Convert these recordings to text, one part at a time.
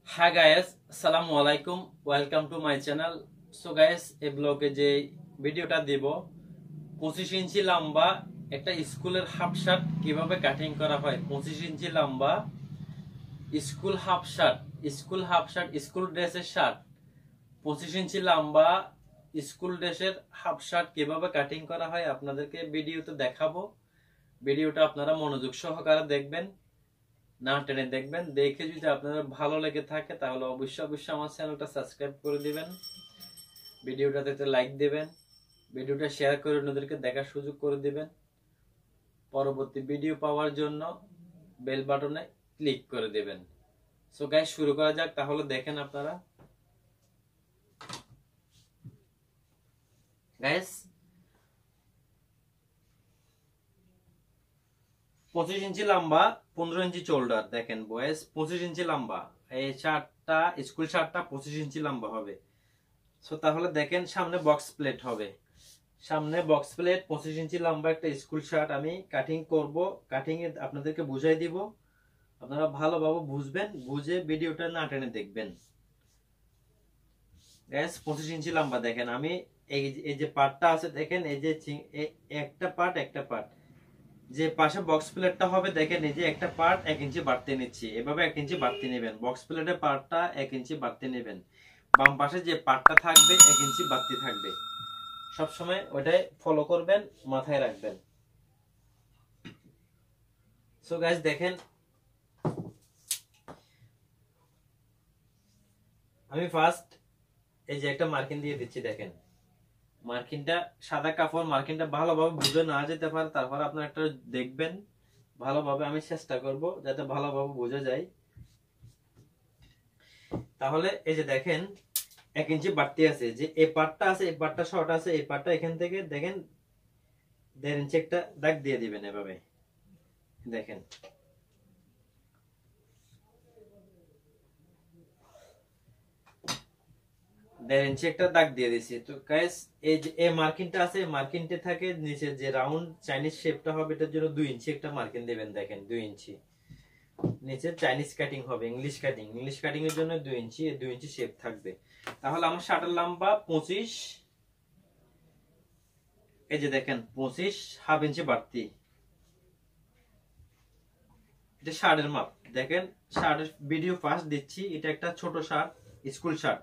Hi guys, Assalamu alaikum. Welcome to my channel. So guys, এই ব্লগে যে ভিডিওটা দেব 25 ইঞ্চি লম্বা একটা স্কুলের হাফ শার্ট কিভাবে কাটিং করা হয়। 25 ইঞ্চি লম্বা স্কুল হাফ শার্ট, স্কুল ড্রেসের শার্ট 25 ইঞ্চি লম্বা স্কুল ড্রেসের হাফ শার্ট কিভাবে কাটিং করা হয় আপনাদেরকে ভিডিওতে দেখাবো। ভিডিওটা আপনারা মনোযোগ সহকারে দেখবেন, না টেনে দেখবেন। দেখে যদি আপনাদের ভালো লেগে থাকে তাহলে অবশ্যই আমার চ্যানেলটা সাবস্ক্রাইব করে দিবেন, ভিডিওটাতে লাইক দিবেন, ভিডিওটা শেয়ার করে অন্যদেরকে দেখার সুযোগ করে দিবেন। পরবর্তী ভিডিও পাওয়ার জন্য বেল বাটনে ক্লিক করে দিবেন। সো গাইস, শুরু করা যাক। তাহলে দেখেন আপনারা গাইস, 25 ইঞ্চি লম্বা 15 ইঞ্চি শোল্ডার। দেখেন বয়েস, 25 ইঞ্চি লম্বা এই শার্টটা, স্কুল শার্টটা 25 ইঞ্চি লম্বা হবে। সো তাহলে দেখেন, সামনে বক্স প্লেট হবে, সামনে বক্স প্লেট 25 ইঞ্চি লম্বা একটা স্কুল শার্ট আমি কাটিং করব। কাটিং এ আপনাদেরকে বুঝাই দিব, আপনারা ভালোভাবে বুঝবেন, বুঝে ভিডিওটা না টেনে দেখবেন। গাইস 25 ইঞ্চি লম্বা দেখেন, আমি এই যে পার্টটা আছে দেখেন, এই যে একটা পার্ট যে পাশে বক্স প্লেটটা হবে দেখেন, এই যে একটা পার্ট 1 ইঞ্চি বাড়তে নিচ্ছি, এভাবে 1 ইঞ্চি বাড়তে নেবেন। বক্স প্লেটের পার্টটা 1 ইঞ্চি বাড়তে নেবেন, বাম পাশে যে পার্টটা থাকবে 1 ইঞ্চি বাড়তে থাকবে। সব সময় ওটাই ফলো করবেন, মাথায় রাখবেন। সো গাইস দেখেন, আমি ফার্স্ট এই যে একটা মার্কিং দিয়ে দিচ্ছি। দেখেন মার্কিংটা সাদা কাপড়, মার্কিংটা ভালোভাবে বুঝে না যেতে পারে, তারপর আপনারা একটা দেখবেন ভালোভাবে। আমি চেষ্টা করব যাতে ভালোভাবে বোঝা যায়। তাহলে এই যে দেখেন 1 ইঞ্চি বাড়তি আছে, যে এই পার্টটা আছে, এই পার্টটা শর্ট আছে, এই পার্টটা এখান থেকে দেখেন 1.5 ইঞ্চি একটা দাগ দিয়ে দিবেন এভাবে। দেখেন 1.5 ইঞ্চি একটা দাগ দিয়ে দিছি। তো গাইস, এই যে এই মার্কিংটা আছে, এই মার্কিংটা থাকে নিচে যে রাউন্ড চাইনিজ শেপটা হবে, এটার জন্য 2 ইঞ্চি একটা মার্কিং দিবেন। দেখেন 2 ইঞ্চি নিচে চাইনিজ কাটিং হবে, ইংলিশ কাটিং এর জন্য 2 ইঞ্চি, এই 2 ইঞ্চি শেপ থাকবে। তাহলে আমার শার্টের লম্বা 25, এই যে দেখেন 25 হাফ ইঞ্চি বাড়তি, এটা শার্টের মাপ। দেখেন শার্টের ভিডিও ফার্স্ট দিচ্ছি, এটা একটা ছোট শার্ট, স্কুল শার্ট।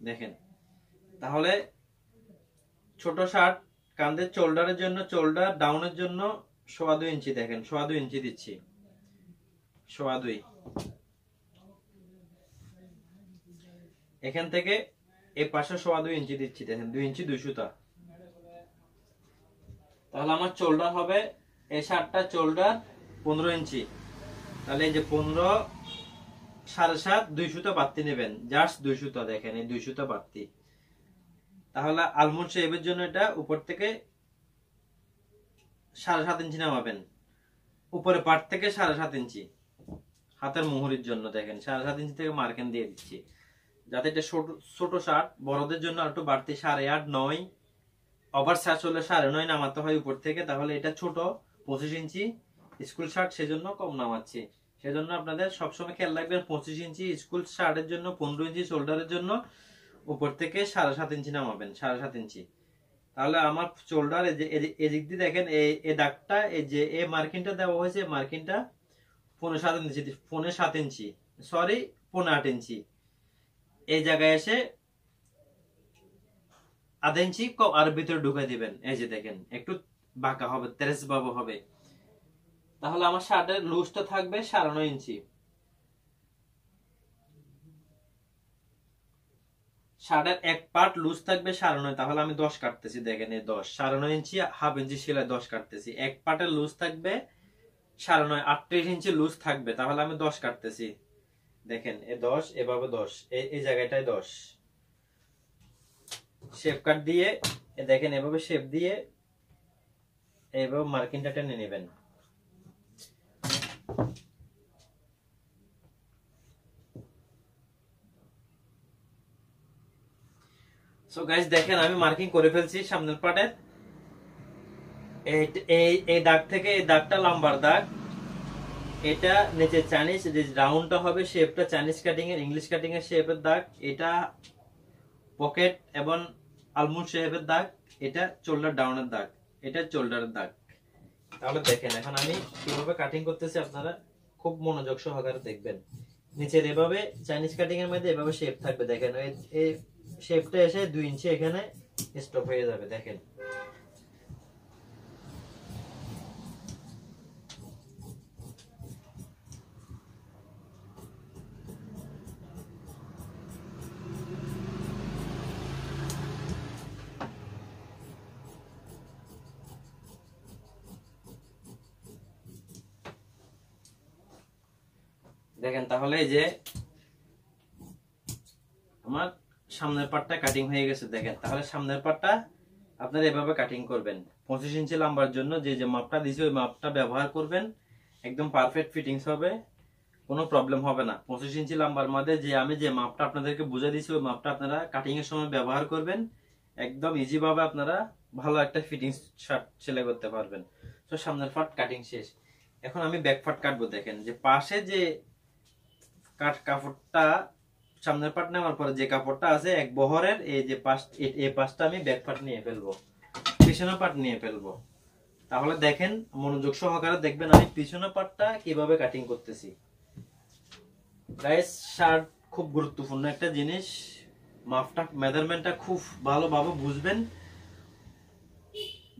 দেখেন তাহলে ছোট শার্ট, কাঁধের শোল্ডারের জন্য, শোল্ডার ডাউনের জন্য 2.25 ইঞ্চি। দেখেন 2.25 ইঞ্চি দিচ্ছি, 2.25। এখান থেকে এই পাশে 2.25 ইঞ্চি দিচ্ছি। দেখেন 2 ইঞ্চি 2 সুতা। তাহলে আমার শোল্ডার হবে, এই শার্টটা শোল্ডার 15 ইঞ্চি। তাহলে এই যে 15 7.5 2 সুতা বাড়তি নেবেন, জাস্ট 2 সুতা। দেখেন এই 2 সুতা বাড়তি। তাহলে আলমন্ড শেপের জন্য এটা উপর থেকে 7.5 ইঞ্চি নামাবেন, উপরে পার্ট থেকে 7.5 ইঞ্চি হাতের মুহুরির জন্য। দেখেন 7.5 ইঞ্চি থেকে মার্কিং দিয়ে দিচ্ছি, যাতে এটা ছোট শার্ট, বড়দের জন্য একটু বাড়তি 8.5 9 ওভার সাইজ হলে 9.5 নামাতে হয় উপর থেকে। তাহলে এটা ছোট 25 ইঞ্চি স্কুল শার্ট, সেজন্য কম নামাচ্ছি। সেজন্য আপনাদের সবসময় খেয়াল রাখবেন, 25 ইঞ্চি স্কুল শার্টের জন্য 15 ইঞ্চি শোল্ডারের জন্য উপর থেকে 7.5 ইঞ্চি নামাবেন, 7.5 ইঞ্চি। তাহলে আমার শোল্ডার এদিক দিয়ে দেখেন এই দাগটা, এই যে এই মার্কিংটা দেওয়া হয়েছে, মার্কিংটা 15.7 ইঞ্চি, সরি 15.8 ইঞ্চি। এই জায়গায় এসে আধা ইঞ্চি আর ভিতরে ঢুকে দিবেন। এই যে দেখেন একটু বাঁকা হবে, তেরেস বাবু হবে। তাহলে আমার শার্টের লুজটা থাকবে 9.5 ইঞ্চি, শার্টের এক পার্ট লুজ থাকবে 9.5। তাহলে আমি 10 কাটতেছি। দেখেন এই 10, 9.5 ইঞ্চি হাফ ইঞ্চি সেলাই 10 কাটতেছি। এক পার্টের লুজ থাকবে 9.5, 38 ইঞ্চি লুজ থাকবে। তাহলে আমি 10 কাটতেছি। দেখেন এই 10, এভাবে 10, এই জায়গাটায় 10 শেপ কাট দিয়ে, দেখেন এভাবে শেপ দিয়ে এইভাবে মার্কিংটা টেনে নেবেন। সো গাইস দেখেন, আমি মার্কিং করে ফেলছি সামনের পার্টের। এই দাগ থেকে এই দাগটা লম্বার দাগ, এটা নিচে চাইনিজ যে রাউন্ডটা হবে শেপটা চাইনিজ কাটিং এর ইংলিশ কাটিং এর শেপের দাগ, এটা পকেট এবং আলমন্ড শেপের দাগ, এটা শোল্ডার ডাউনের দাগ, এটা শোল্ডারের দাগ। তাহলে দেখেন এখন আমি কিভাবে কাটিং করতেছি, আপনারা খুব মনোযোগ সহকারে দেখবেন। নিচের এভাবে চাইনিজ কাটিং এর মধ্যে এভাবে শেপ থাকবে, দেখেন এই শেপটা এসে 2 ইঞ্চি এখানে স্টপ হয়ে যাবে। দেখেন দেখেন তাহলে এই যে আমার সামনের পার্টটা কাটিং হয়ে গেছে। দেখেন তাহলে সামনের পার্টটা আপনারা এভাবে কাটিং করবেন। 25 ইঞ্চি লম্বার জন্য যে যে মাপটা দিয়েছি ওই মাপটা ব্যবহার করবেন, একদম পারফেক্ট ফিটিংস হবে, কোনো প্রবলেম হবে না। 25 ইঞ্চি লম্বার মধ্যে যে আমি যে মাপটা আপনাদেরকে বুঝিয়ে দিয়েছি ওই মাপটা আপনারা কাটিং এর সময় ব্যবহার করবেন, একদম ইজি ভাবে আপনারা ভালো একটা ফিটিংস শার্ট সেলাই করতে পারবেন। তো সামনের পার্ট কাটিং শেষ, এখন আমি ব্যাক পার্ট কাটবো। দেখেন যে পাশে যে কাপড়টা সামনের পার্ট নেওয়ার পরে যে কাপড়টা আছে এক বহরের এই যে এই পাশটা আমি ব্যাক পার্ট নিয়ে ফেলবো, পিছনের পার্ট নিয়ে ফেলবো। তাহলে দেখেন মনোযোগ সহকারে দেখবেন আমি পিছনের পার্টটা কিভাবে কাটিং করতেছি। গাইস শার্ট খুব গুরুত্বপূর্ণ একটা জিনিস, মাপটা মেজারমেন্টটা খুব ভালোভাবে বুঝবেন।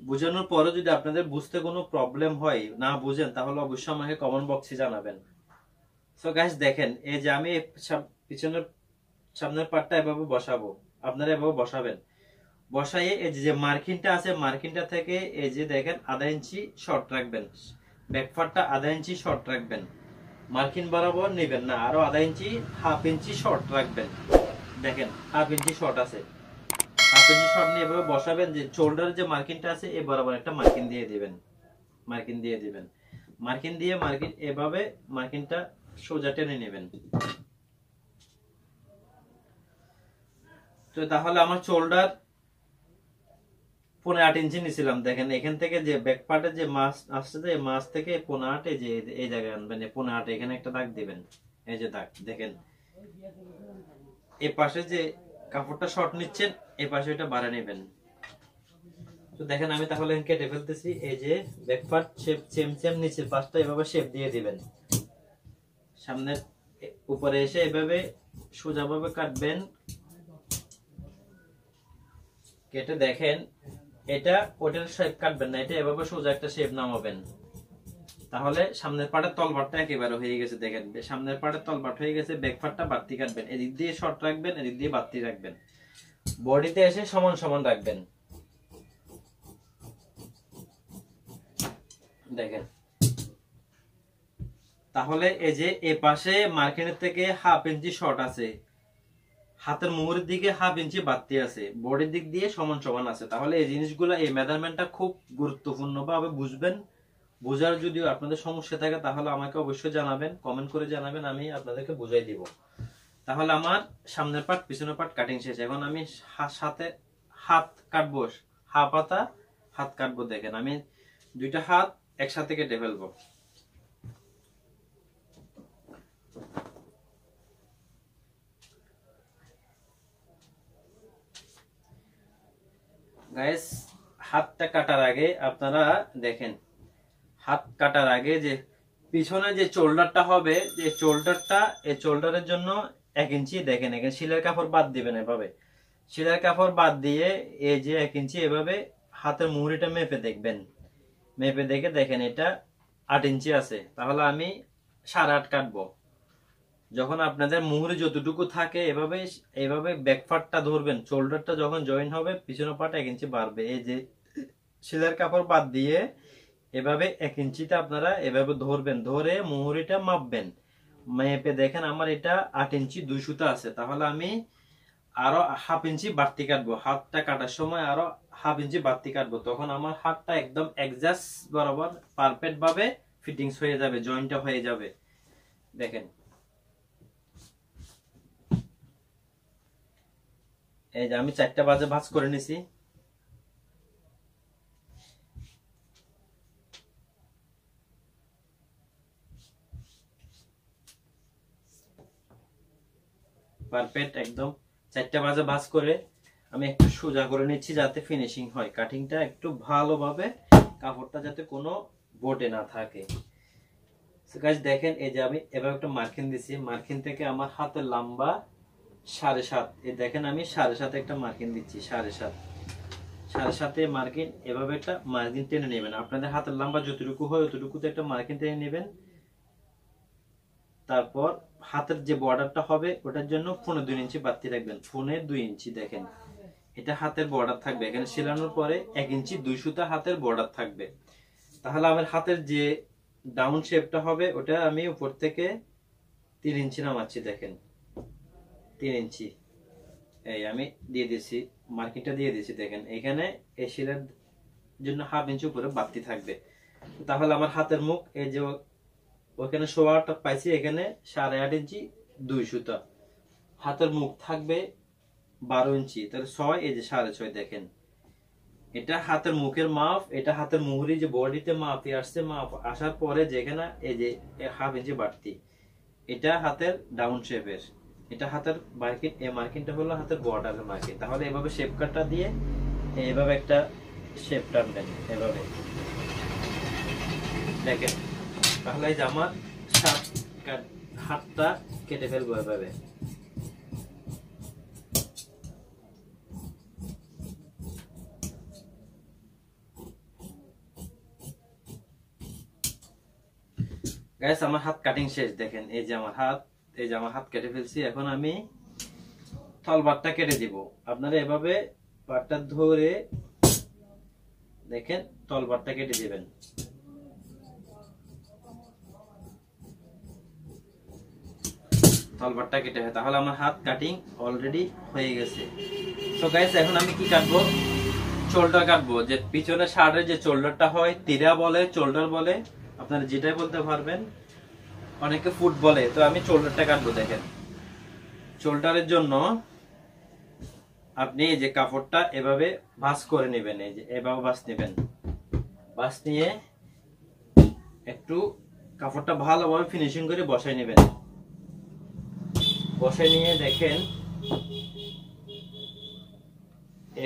বুঝানোর পরে যদি আপনাদের বুঝতে কোনো প্রবলেম হয়, না বুঝেন, তাহলে অবশ্যই আমাকে কমেন্ট বক্সে জানাবেন। সো গাইস দেখেন এই যে আমি পিছনের সামনের পার্টটা এভাবে বসাবো, আপনারা এভাবে বসাবেন। বসাইয়ে এই যে মার্কিনটা আছে মার্কিনটা থেকে এই যে দেখেন আধা ইঞ্চি শর্ট রাখবেন, ব্যাক পার্টটা আধা ইঞ্চি শর্ট রাখবেন, মার্কিন বরাবর নেবেন না, আরো আধা ইঞ্চি হাফ ইঞ্চি শর্ট রাখবেন। দেখেন হাফ ইঞ্চি শর্ট আছে, হাফ ইঞ্চি শর্ট নিয়ে এভাবে বসাবেন। যে শোল্ডার যে মার্কিনটা আছে এই বরাবর একটা মার্কিন দিয়ে দিবেন, মার্কিন দিয়ে দিবেন, মার্কিন দিয়ে মার্কিন এভাবে মার্কিনটা সোজা টেনে নেবেন। তো তাহলে আমার শোল্ডার 15.8 ইঞ্চি নিছিলাম। দেখেন এখান থেকে যে ব্যাক পার্টে যে মাছ আসছে এই মাছ থেকে 15.8 যে এই জায়গায় আনবেন, 15.8 এখানে একটা দাগ দিবেন, এই যে দাগ। দেখেন এই পাশে যে কাপড়টা শর্ট নিচ্ছেন এই পাশে এটা বাড়া নেবেন। তো দেখেন আমি তাহলে কেটে ফেলতেছি। এই যে back part shape same same নিচের পাশটা এভাবে শেপ দিয়ে দিবেন, সামনের উপরে এসে এভাবে সোজাভাবে কাটবেন। কেটে দেখেন এটা ওটার শেপ কাটবেন না, এটা এভাবে সোজা একটা শেপ নামাবেন। তাহলে সামনের পাটের তলপাটটা একেবারে হয়ে গেছে। দেখেন সামনের পাটের তলপাট হয়ে গেছে, ব্যাক পার্টটা বাড়তি কাটবেন, এদিক দিয়ে শর্ট রাখবেন, এদিক দিয়ে বাড়তি রাখবেন, বডিতে এসে সমান সমান রাখবেন। দেখেন তাহলে এই যে এ পাশে মার্কিনের থেকে হাফ ইঞ্চি শর্ট আছে, হাতের মুহুরের দিকে হাফ ইঞ্চি বাড়তি আছে, বডির দিক দিয়ে সমান সমান আছে। তাহলে এই জিনিসগুলো এই মেজারমেন্টটা খুব গুরুত্বপূর্ণ ভাবে বুঝবেন। বোঝার যদি আপনাদের সমস্যা থাকে তাহলে আমাকে অবশ্যই জানাবেন, কমেন্ট করে জানাবেন, আমি আপনাদেরকে বুঝাই দিব। তাহলে আমার সামনের পার্ট পিছনের পার্ট কাটিং শেষ। এখন আমি সাথে হাত কাটবো, হাফ হাতা হাত কাটবো। দেখেন আমি দুইটা হাত একসাথে কেটে ফেলবো। গাইস হাতটা কাটার আগে আপনারা দেখেন, হাত কাটার আগে যে পিছনে যে শোল্ডারটা হবে, যে শোল্ডারটা এই শোল্ডারের জন্য 1 ইঞ্চি দেখেন এখানে সিলাই কাপড় বাদ দিবেন। এভাবে সিলাই কাপড় বাদ দিয়ে এই যে 1 ইঞ্চি এভাবে হাতের মুহুরিটা মেপে দেখবেন, মেপে দেখে দেখেন এটা 8 ইঞ্চি আছে, তাহলে আমি 8.5 কাটবো। যখন আপনাদের মুহুরি যতটুকু থাকে এভাবে এভাবে ব্যাক পার্টটা ধরবেন, শোল্ডারটা যখন জয়েন হবে পিছনের পার্ট 1 ইঞ্চি বাড়বে। এই যে সিলাইয়ের কাপড় বাদ দিয়ে এভাবে 1 ইঞ্চিতে আপনারা এভাবে ধরবেন, ধরে মুহুরিটা মাপবেন, মেপে দেখেন আমার এটা 8 ইঞ্চি 2 সুতা আছে, তাহলে আমি আরো হাফ ইঞ্চি বাড়তি কাটবো। হাতটা কাটার সময় আরো হাফ ইঞ্চি বাড়তি কাটবো, তখন আমার হাতটা একদম অ্যাডজাস্ট বরাবর পারফেক্ট ভাবে ফিটিংস হয়ে যাবে, জয়েন্টটা হয়ে যাবে। দেখেন এই যে আমি 4টা বাজে ভাঁজ করে নিছি। পারফেক্ট একদম 4টা ভাঁজে ভাঁজ করে আমি একটু সোজা করে নিচ্ছি যাতে ফিনিশিং হয়, কাটিংটা একটু ভালোভাবে, কাপড়টা যাতে কোনো বোটে না থাকে। সো গাইস দেখেন এই যে আমি এভাবে একটা মার্কিং দিছি, মার্কিং থেকে আমার হাতের লম্বা 7.5, এই দেখেন আমি 7.5 একটা মার্কিং দিচ্ছি, 7.5 মার্কিং। এভাবে একটা মার্কিং টেনে নেবেন, আপনাদের হাতের লম্বা যতটুকু হয় ততটুকুতে একটা মার্কিং টেনে নেবেন। তারপর হাতের যে বর্ডারটা হবে ওটার জন্য 2.5 ইঞ্চি বাড়তি রাখবেন, 2.5 ইঞ্চি। দেখেন এটা হাতের বর্ডার থাকবে, এখানে সেলানোর পরে 1 ইঞ্চি 2 সুতা হাতের বর্ডার থাকবে। তাহলে আমার হাতের যে ডাউন শেপটা হবে ওটা আমি উপর থেকে 3 ইঞ্চি নামাচ্ছি। দেখেন 3 ইঞ্চি এই আমি দিয়ে দিয়েছি, মার্কিংটা দিয়ে দিয়েছি। দেখেন এখানে এই সেলার জন্য 1/2 ইঞ্চি উপরে বাড়তি থাকবে। তাহলে আমার হাতের মুখ এই যে ওখানে শোয়াটা পাইছি, এখানে 8.5 ইঞ্চি 2 সুতা, হাতের মুখ থাকবে 12 ইঞ্চি, তাহলে 6, এই যে 6.5। দেখেন এটা হাতের মুখের মাপ, এটা হাতের মুহুরি যে বডিতে মাপ আসছে, মাপ আসার পরে যেখানে এই যে 1/2 ইঞ্চি বাড়তি, এটা হাতের ডাউন শেপের, এটা হাতের মার্কিং, এই মার্কিংটা হলো হাতের বর্ডারের মার্কিং। তাহলে এভাবে শেপ কাটটা দিয়ে এইভাবে একটা শেপ টানবেন এভাবে, দেখেন। তাহলে এই যে আমার হাতটা কেটে ফেলবো এভাবে। গাইস আমার হাত কাটিং শেষ। দেখেন এই যে আমার হাত কেটে ফেলছি। এখন আমি তলবারটা কেটে দিব। আপনারা এভাবে পাটটা ধরে দেখেন তলবারটা কেটে দিবেন। তলবারটা কেটে হয়, তাহলে আমার হাত কাটিং অলরেডি হয়ে গেছে। তো গাইস এখন আমি কি কাটবো, শোল্ডার কাটবো। যে পিছনে শার্টের যে শোল্ডারটা হয়, তিরা বলে, শোল্ডার বলে, আপনারা যেটাই বলতে পারবেন, অনেকে ফুট বলে। তো আমি শোল্ডারটা কাটবো। দেখেন শোল্ডারের জন্য আপনি এই যে কাপড়টা এভাবে ভাঁজ করে নেবেন, এই যে এভাবে ভাঁজ নেবেন। ভাঁজ নিয়ে একটু কাপড়টা ভালোভাবে ফিনিশিং করে বসাই নেবেন। বসাই নিয়ে দেখেন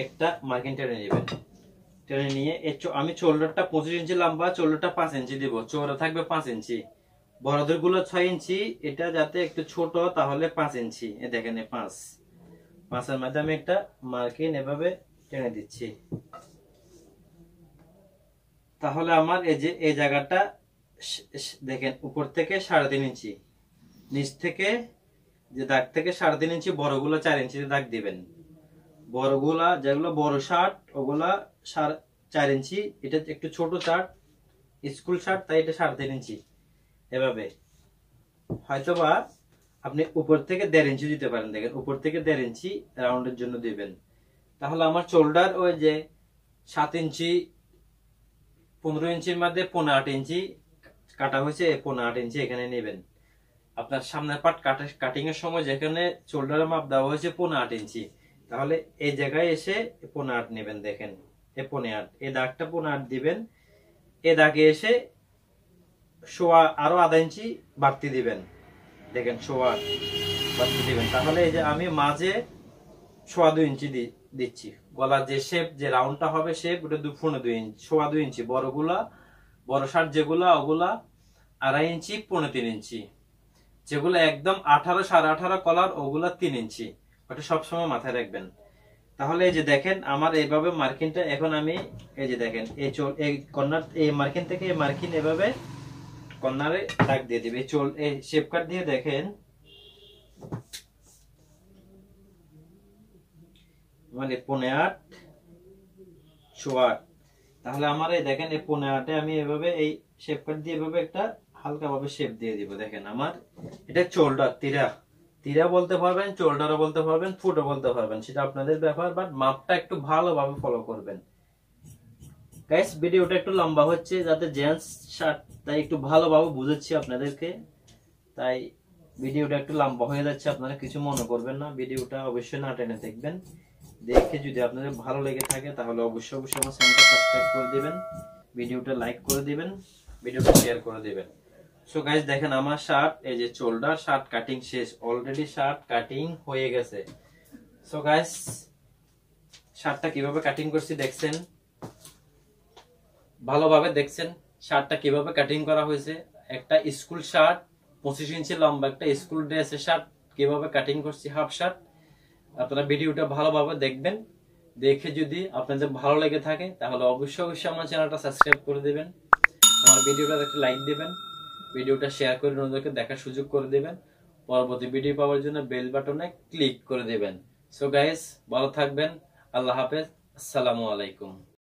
একটা মার্কিং টেনে নেবেন। টেনে নিয়ে আমি শোল্ডারটা 25 ইঞ্চি লম্বা, শোল্ডারটা 5 ইঞ্চি দিব, চওড়া থাকবে 5 ইঞ্চি। বড়দের গুলো 6 ইঞ্চি, এটা যাতে একটু ছোট তাহলে 5 ইঞ্চি। এ দেখেন 5-5-এর মধ্যে আমি একটা মার্কিং এভাবে টেনে দিচ্ছি। তাহলে আমার এই যে এই জায়গাটা দেখেন উপর থেকে 3.5 ইঞ্চি, নিচ থেকে যে দাগ থেকে 3.5 ইঞ্চি, বড়গুলো 4 ইঞ্চিতে দাগ দিবেন। বড়গুলা যেগুলো বড় শার্ট ওগুলা 4 ইঞ্চি, এটা একটু ছোট শার্ট, স্কুল শার্ট, তাই এটা 3.5 ইঞ্চি। এভাবে হয়তোবা আপনি উপর থেকে 1.5 ইঞ্চি দিতে পারেন। দেখেন উপর থেকে 1.5 ইঞ্চি রাউন্ডের জন্য দিবেন। তাহলে আমার শোল্ডার ওই যে 7 ইঞ্চি 15 ইঞ্চির মধ্যে 15.8 ইঞ্চি কাটা হয়েছে, 15.8 ইঞ্চি এখানে নেবেন। আপনার সামনের পার্ট কাটিং এর সময় যেখানে শোল্ডারের মাপ দেওয়া হয়েছে 15.8 ইঞ্চি, তাহলে এই জায়গায় এসে 15.8 নেবেন। দেখেন 15.8, এই দাগটা 15.8 দিবেন। এই দাগে এসে আরো আধা ইঞ্চি বাড়তি দিবেন। দেখেন বাড়তি দিবেন। তাহলে এই যে আমি মাঝে 2.25 ইঞ্চি দিচ্ছি। গলার যে শেপ, যে রাউন্ডটা হবে শেপ, ওটা 2.25 ইঞ্চি, 2.25 ইঞ্চি। বড় শার্ট যেগুলা ওগুলা 2.5 ইঞ্চি, 3.5 ইঞ্চি। যেগুলো একদম 18 18.5 কলার ওগুলা 3 ইঞ্চি। ওটা সবসময় মাথায় রাখবেন। তাহলে এই যে দেখেন আমার এইভাবে মার্কিংটা, এখন আমি এই যে দেখেন এই কর্নার, এই মার্কিং থেকে এই মার্কিং এভাবে কর্নারে দাগ দিয়ে দিবে। এই শেপ কাট দিয়ে দেখেন মানে 15.8 8। তাহলে আমার এই দেখেন এই 15.8-এ আমি এভাবে এই শেপ কাট দিয়ে এভাবে একটা হালকা ভাবে শেপ দিয়ে দিব। দেখেন আমার এটা শোল্ডার, তিরা বলতে পারবেন, শোল্ডারও বলতে পারবেন, ফুটও বলতে পারবেন, সেটা আপনাদের ব্যাপার। বাট মাপটা একটু ভালোভাবে ফলো করবেন। গাইস ভিডিওটা একটু লম্বা হচ্ছে, যাতে জেন্টস শার্ট, তাই একটু ভালোভাবে বুঝাচ্ছি আপনাদেরকে, তাই ভিডিওটা একটু লম্বা হয়ে যাচ্ছে। আপনারা কিছু মনে করবেন না, ভিডিওটা অবশ্যই না টেনে দেখবেন। দেখে যদি আপনাদের ভালো লেগে থাকে তাহলে অবশ্যই আমার চ্যানেলটা সাবস্ক্রাইব করে দিবেন, ভিডিওটা লাইক করে দিবেন, ভিডিওটা শেয়ার করে দিবেন। সো গাইস দেখেন আমার শার্ট এই যে শোল্ডার শার্ট কাটিং শেষ, অলরেডি শার্ট কাটিং হয়ে গেছে। সো গাইস শার্টটা কিভাবে কাটিং করছি দেখছেন, ভালোভাবে দেখছেন শার্টটা কিভাবে কাটিং করা হয়েছে। একটা স্কুল শার্ট 25 ইঞ্চি লম্বা একটা স্কুল ড্রেসের শার্ট কিভাবে কাটিং করছি হাফ শার্ট। আপনারা ভিডিওটা ভালোভাবে দেখবেন, দেখে যদি আপনাদের ভালো লেগে থাকে তাহলে অবশ্যই অবশ্যই আমার চ্যানেলটা সাবস্ক্রাইব করে দেবেন, আমার ভিডিওটা একটা লাইক দিবেন, ভিডিওটা শেয়ার করে অন্যদেরকে দেখার সুযোগ করে দেবেন, পরবর্তী ভিডিও পাওয়ার জন্য বেল বাটনে ক্লিক করে দেবেন। সো গাইস ভালো থাকবেন, আল্লাহ হাফেজ, আসসালামু আলাইকুম।